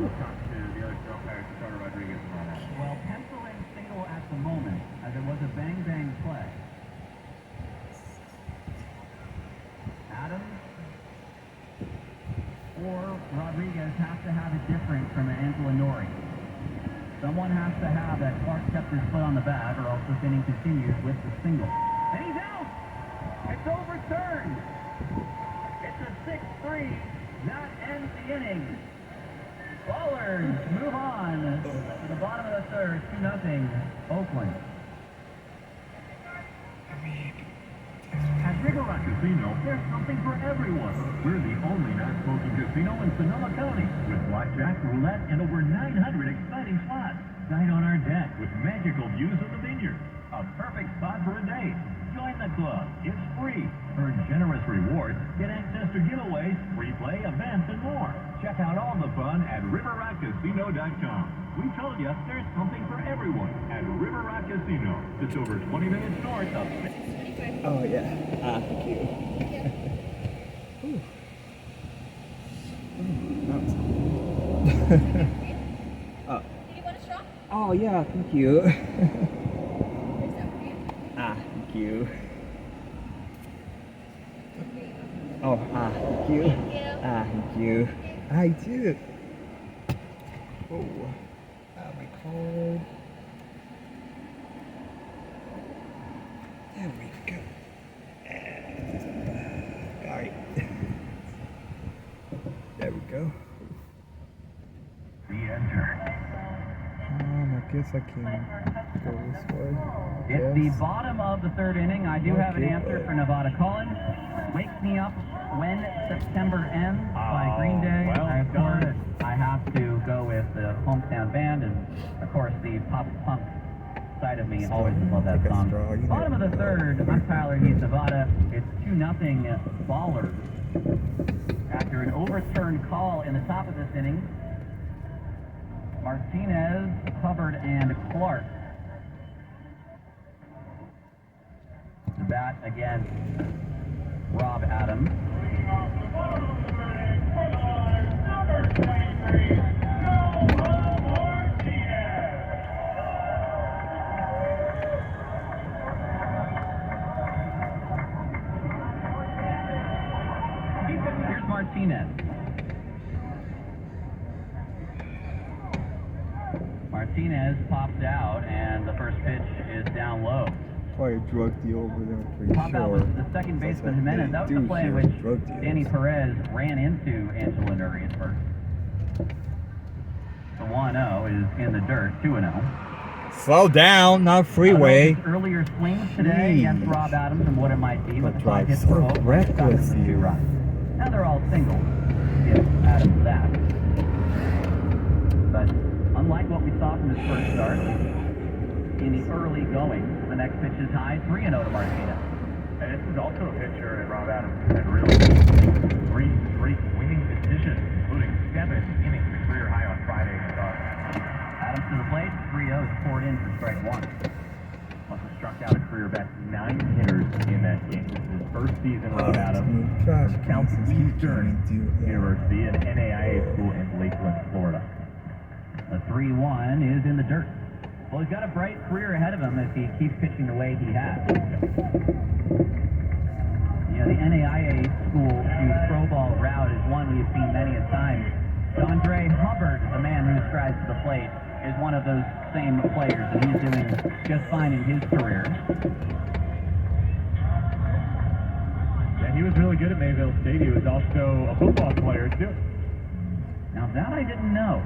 Well, pencil in single at the moment, as it was a bang-bang play. Adams or Rodriguez has to have it different from Angela Nori. Someone has to have that Clark kept his foot on the bat, or else this inning continues with the single. And he's out! It's overturned! It's a 6-3. That ends the inning. Ballers move on to the bottom of the third, 2-0 Oakland. At River Rock Casino, there's something for everyone. We're the only non-smoking casino in Sonoma County, with blackjack, roulette, and over 900 exciting slots. Dine on our deck with magical views of the vineyard. A perfect spot for a day. Join the club. It's free. Earn generous rewards. Get access to giveaways, free play, events, and more. Check out all the fun at riverrockcasino.com. We told you there's something for everyone at River Rock Casino. It's over 20 minutes north of... Oh, yeah. Thank you. Did you want a straw? Oh, yeah, thank you. Here's that for you. Thank you. Oh, thank you. Thank you. Thank you. I did. Oh, my card. There we go. Alright. There we go. I guess I can go this way. It's the bottom of the third inning. I do have an answer for Nevada Collins. Wake Me Up When September Ends by Green Day. Well, Of course, I have to go with the hometown band, and of course the pop punk side of me always love that song. Bottom of the third, I'm Tyler, he's Nevada. It's 2-0 Ballers. After an overturned call in the top of this inning, Martinez, Hubbard, and Clark. The bat against Rob Adams. Here's Martinez. Martinez pops out, and the first pitch is down low. Probably a drug deal over there, I'm pretty Pop out sure. was the second baseman Jimenez. That was the play in which Danny Perez ran into Angela Nuri at first. The 1-0 is in the dirt, 2-0. Slow down, not freeway. Earlier swings today against Rob Adams and what it might be with the 5 hits so for Oakland. reckless Got the 2 here. runs. Now they're all singles. Give Adams that. But unlike what we saw from his first start, in the early going, the next pitch is high, 3-0 to Martinez. And this is also a pitcher that Rob Adams had really 3 straight winning decisions, including 7 innings, a career high on Friday. Adams to the plate, 3-0 is poured in for strike 1. Also struck out a career best 9 hitters in that game. This is his first season, Rob Adams. Counts Eastern University, an NAIA school in Lakeland, Florida. The 3-1 is in the dirt. Well, he's got a bright career ahead of him if he keeps pitching the way he has. You know, the NAIA school to pro ball route is one we've seen many a time. Andre Hubbard, the man who strides to the plate, is one of those same players, and he's doing just fine in his career. Yeah, he was really good at Mayville State. He was also a football player, too. Now, that I didn't know.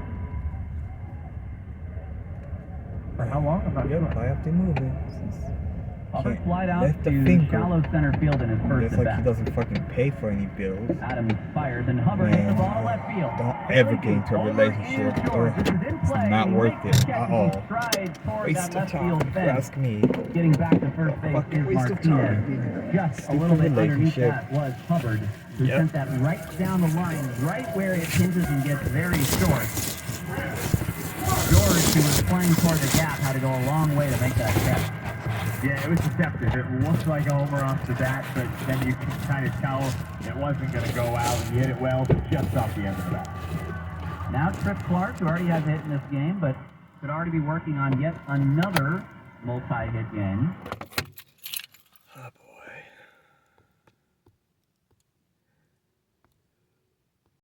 For how long? I'm not sure. I have to move it. Hubbard flied out Lift the to finger. shallow center field in his first It's at like bat. he doesn't fucking pay for any bills. Adams fires, and Hubbard hits the ball left field. Don't ever get into a relationship, or it's not worth it at all. Waste of time, if you ask me. Getting back to first base Fucking is waste of Martinez. time. Just a little bit underneath relationship. that was Hubbard, who sent that right down the line, right where it hinges and gets very short. George, who was playing toward the gap, had to go a long way to make that catch. Yeah, it was deceptive. It looked like a homer off the bat, but then you could kind of tell it wasn't going to go out. He hit it well, but just off the end of the bat. Now Trip Clark, who already has a hit in this game, but could already be working on yet another multi-hit game.